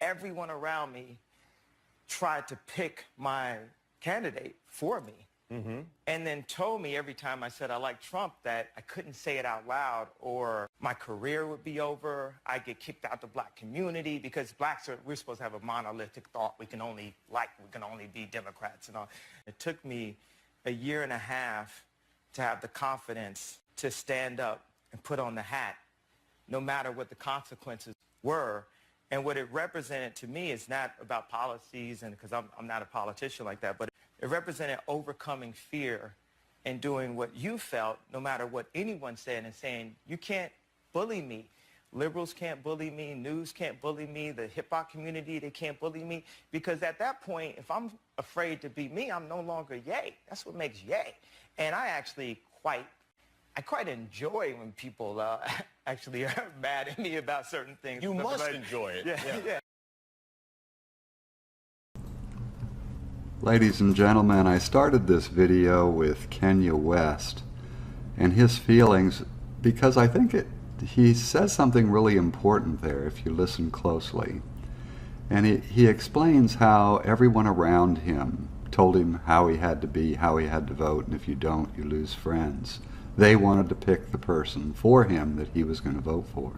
everyone around me tried to pick my candidate for me. And then told me every time I said I like Trump that I couldn't say it out loud or my career would be over. I'd get kicked out the black community because blacks we're supposed to have a monolithic thought. We can only be Democrats and all. It took me a year and a half to have the confidence to stand up and put on the hat, no matter what the consequences were. And what it represented to me is not about policies, and because I'm not a politician like that, but it represented overcoming fear and doing what you felt, no matter what anyone said, and saying, you can't bully me. Liberals can't bully me. News can't bully me. The hip-hop community, they can't bully me. Because at that point, if I'm afraid to be me, I'm no longer Ye. That's what makes Ye. And I actually quite enjoy when people actually are mad at me about certain things. You must enjoy it. Yeah. Ladies and gentlemen, I started this video with Kanye West and his feelings because I think he says something really important there if you listen closely. And he explains how everyone around him told him how he had to be, how he had to vote, and if you don't, you lose friends. They wanted to pick the person for him that he was going to vote for.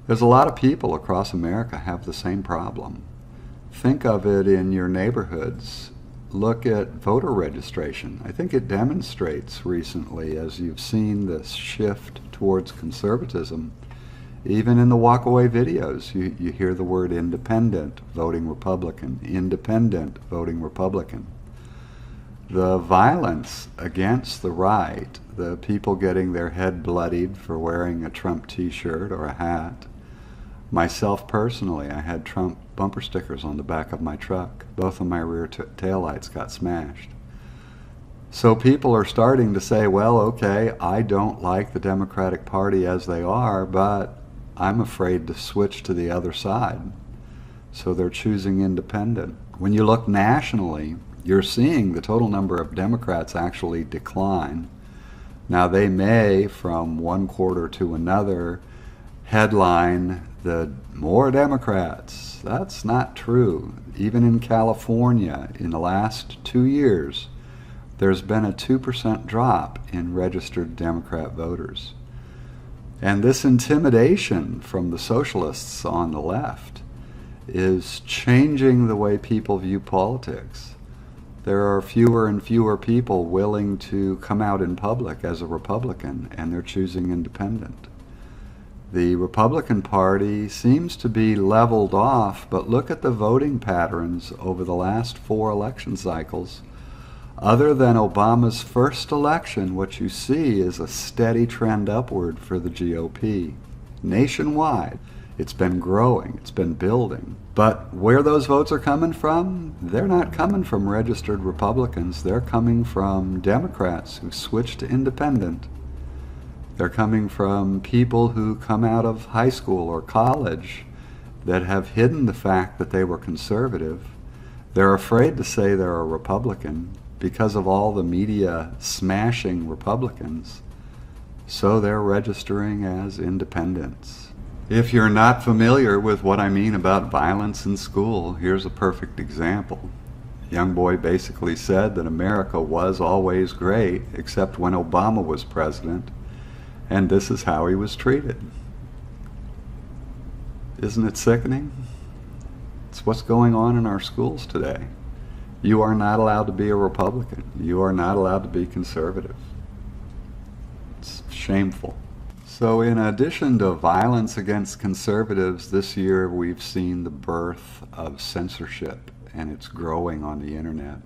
There's a lot of people across America have the same problem. Think of it in your neighborhoods. Look at voter registration. I think it demonstrates recently, as you've seen this shift towards conservatism, even in the walkaway videos, you hear the word independent, voting Republican, independent, voting Republican. The violence against the right, the people getting their head bloodied for wearing a Trump t-shirt or a hat. Myself personally, I had Trump bumper stickers on the back of my truck. Both of my rear taillights got smashed. So people are starting to say, well, okay, I don't like the Democratic Party as they are, but I'm afraid to switch to the other side. So they're choosing independent. When you look nationally, you're seeing the total number of Democrats actually decline. Now they may, from one quarter to another, headline the more Democrats. That's not true. Even in California, in the last 2 years, there's been a 2% drop in registered Democrat voters. And this intimidation from the socialists on the left is changing the way people view politics. There are fewer and fewer people willing to come out in public as a Republican, and they're choosing independent. The Republican Party seems to be leveled off, but look at the voting patterns over the last 4 election cycles. Other than Obama's first election, what you see is a steady trend upward for the GOP. Nationwide, it's been growing, it's been building. But where those votes are coming from, they're not coming from registered Republicans. They're coming from Democrats who switched to independent. They're coming from people who come out of high school or college that have hidden the fact that they were conservative. They're afraid to say they're a Republican because of all the media smashing Republicans. So they're registering as independents. If you're not familiar with what I mean about violence in school, here's a perfect example. A young boy basically said that America was always great except when Obama was president. And this is how he was treated. Isn't it sickening? It's what's going on in our schools today. You are not allowed to be a Republican. You are not allowed to be conservative. It's shameful. So in addition to violence against conservatives, this year we've seen the birth of censorship, and it's growing on the internet.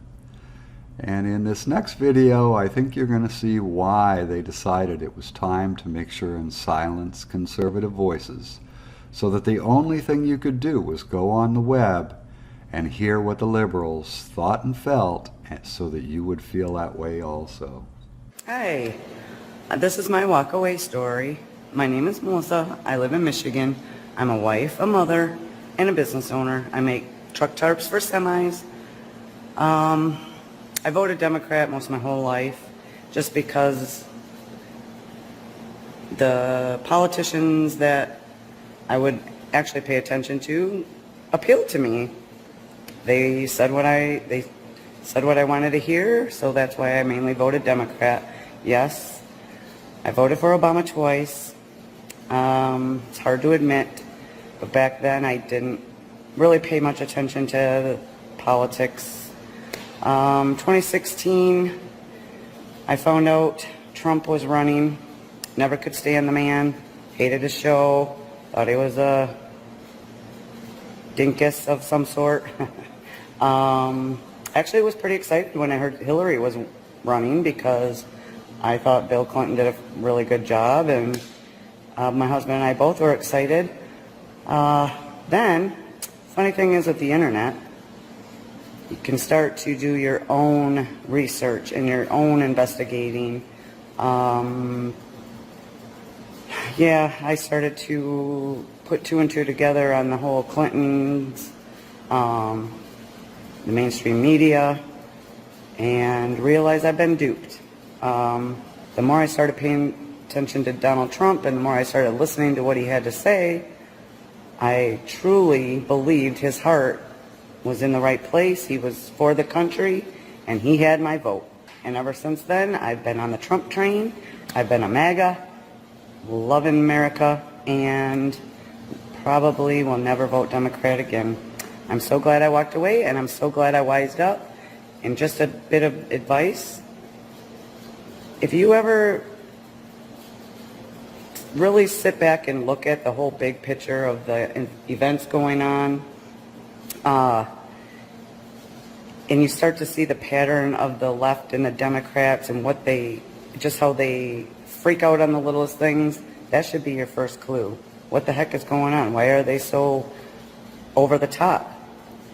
And in this next video, I think you're going to see why they decided it was time to make sure and silence conservative voices, so that the only thing you could do was go on the web and hear what the liberals thought and felt, so that you would feel that way also. Hi, this is my walkaway story. My name is Melissa. I live in Michigan. I'm a wife, a mother, and a business owner. I make truck tarps for semis. I voted Democrat most of my whole life just because the politicians that I would actually pay attention to appealed to me. They said what I wanted to hear, so that's why I mainly voted Democrat. Yes, I voted for Obama twice. It's hard to admit, but back then I didn't really pay much attention to politics. 2016, I found out Trump was running. Never could stand the man. Hated his show. Thought he was a dinkus of some sort. Actually, was pretty excited when I heard Hillary was running because I thought Bill Clinton did a really good job, and my husband and I both were excited. Then, funny thing is with the internet, you can start to do your own research and your own investigating. Yeah, I started to put two and two together on the whole Clintons, the mainstream media, and realized I've been duped. The more I started paying attention to Donald Trump and the more I started listening to what he had to say, I truly believed his heart was in the right place. He was for the country, and he had my vote. And ever since then, I've been on the Trump train. I've been a MAGA, loving America, and probably will never vote Democrat again. I'm so glad I walked away, and I'm so glad I wised up. And just a bit of advice, if you ever really sit back and look at the whole big picture of the events going on, and you start to see the pattern of the left and the Democrats and just how they freak out on the littlest things, that should be your first clue. What the heck is going on? Why are they so over the top?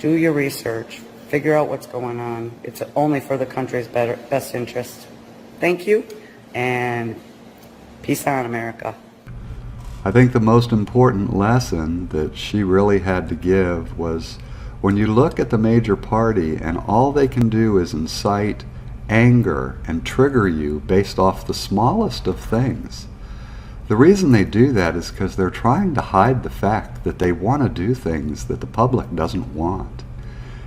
Do your research. Figure out what's going on. It's only for the country's best interest. Thank you, and peace on, America. I think the most important lesson that she really had to give was when you look at the major party and all they can do is incite anger and trigger you based off the smallest of things. The reason they do that is because they're trying to hide the fact that they want to do things that the public doesn't want.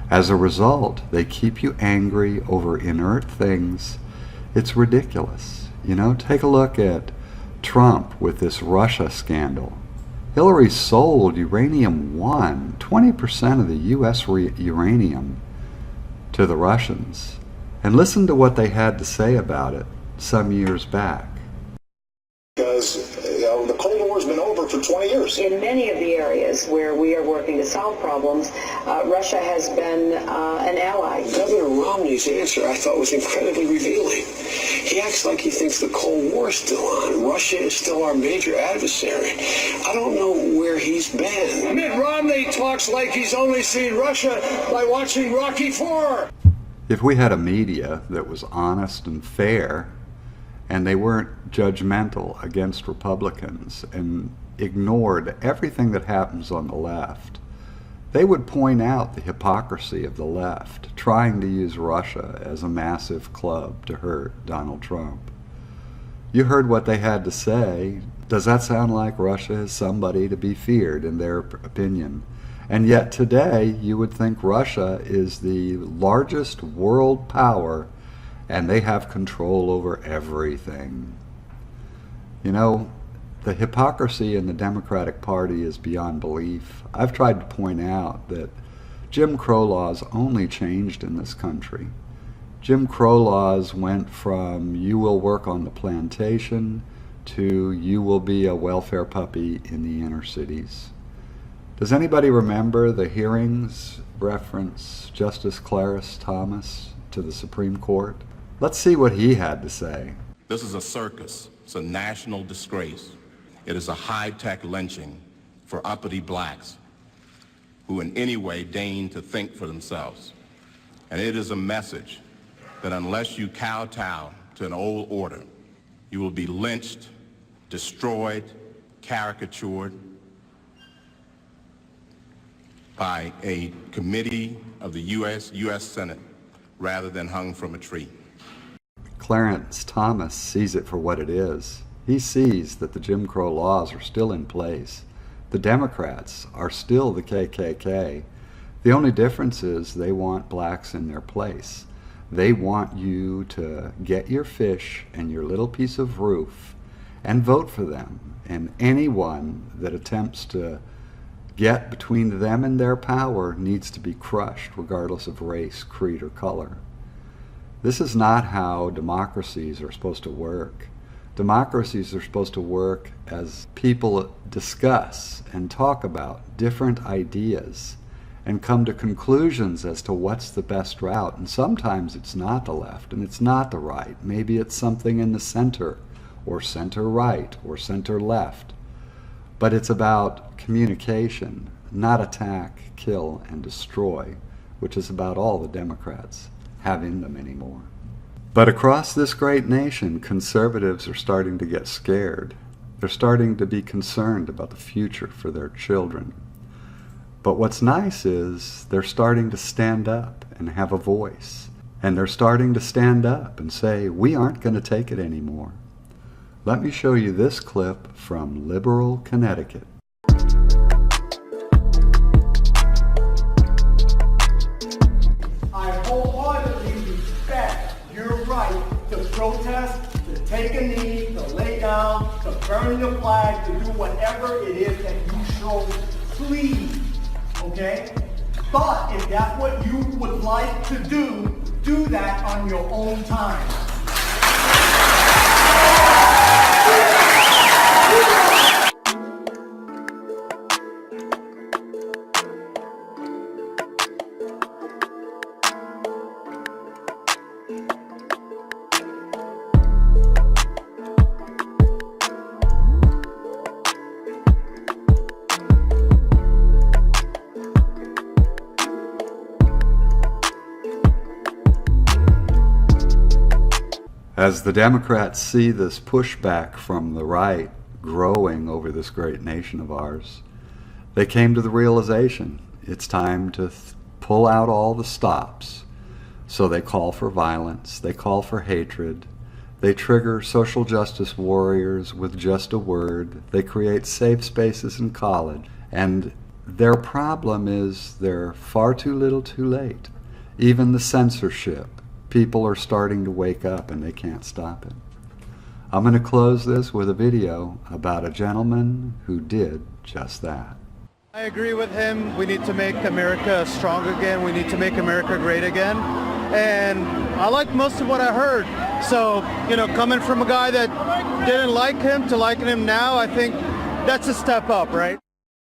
As a result, they keep you angry over inert things. It's ridiculous. You know, take a look at Trump with this Russia scandal. Hillary sold Uranium One, 20% of the U.S. uranium, to the Russians. And listen to what they had to say about it some years back. Because the Cold War's been over for 20 years. In many of the areas where we are working to solve problems, Russia has been an ally. Governor Romney's answer, I thought, was incredibly revealing. He acts like he thinks the Cold War's still on. Russia is still our major adversary. I don't know where he's been. Mitt Romney talks like he's only seen Russia by watching Rocky IV. If we had a media that was honest and fair, and they weren't judgmental against Republicans and ignored everything that happens on the left, they would point out the hypocrisy of the left, trying to use Russia as a massive club to hurt Donald Trump. You heard what they had to say. Does that sound like Russia is somebody to be feared in their opinion? And yet today, you would think Russia is the largest world power and they have control over everything. You know, the hypocrisy in the Democratic Party is beyond belief. I've tried to point out that Jim Crow laws only changed in this country. Jim Crow laws went from you will work on the plantation to you will be a welfare puppy in the inner cities. Does anybody remember the hearings reference Justice Clarence Thomas to the Supreme Court? Let's see what he had to say. This is a circus. It's a national disgrace. It is a high-tech lynching for uppity blacks who in any way deign to think for themselves. And it is a message that unless you kowtow to an old order, you will be lynched, destroyed, caricatured by a committee of the U.S. Senate rather than hung from a tree. Clarence Thomas sees it for what it is. He sees that the Jim Crow laws are still in place, The Democrats are still the KKK. The only difference is they want blacks in their place. They want you to get your fish and your little piece of roof and vote for them. And anyone that attempts to get between them and their power needs to be crushed, regardless of race, creed, or color. This is not how democracies are supposed to work. Democracies are supposed to work as people discuss and talk about different ideas and come to conclusions as to what's the best route. And sometimes it's not the left and it's not the right. Maybe it's something in the center, or center right, or center left. But it's about communication, not attack, kill, and destroy, which is about all the Democrats have in them anymore. But across this great nation, conservatives are starting to get scared. They're starting to be concerned about the future for their children. But what's nice is they're starting to stand up and have a voice. And they're starting to stand up and say, we aren't going to take it anymore. Let me show you this clip from Liberal, Connecticut. I wholeheartedly respect your right to protest, to take a knee, to lay down, to burn the flag, to do whatever it is that you so please, okay? But if that's what you would like to do that on your own time. As the Democrats see this pushback from the right growing over this great nation of ours, they came to the realization it's time to pull out all the stops. So they call for violence, they call for hatred, they trigger social justice warriors with just a word, they create safe spaces in college, and their problem is they're far too little too late. Even the censorship, people are starting to wake up and they can't stop it. I'm going to close this with a video about a gentleman who did just that. I agree with him. We need to make America strong again. We need to make America great again. And I like most of what I heard. So, coming from a guy that didn't like him to liking him now, I think that's a step up, right?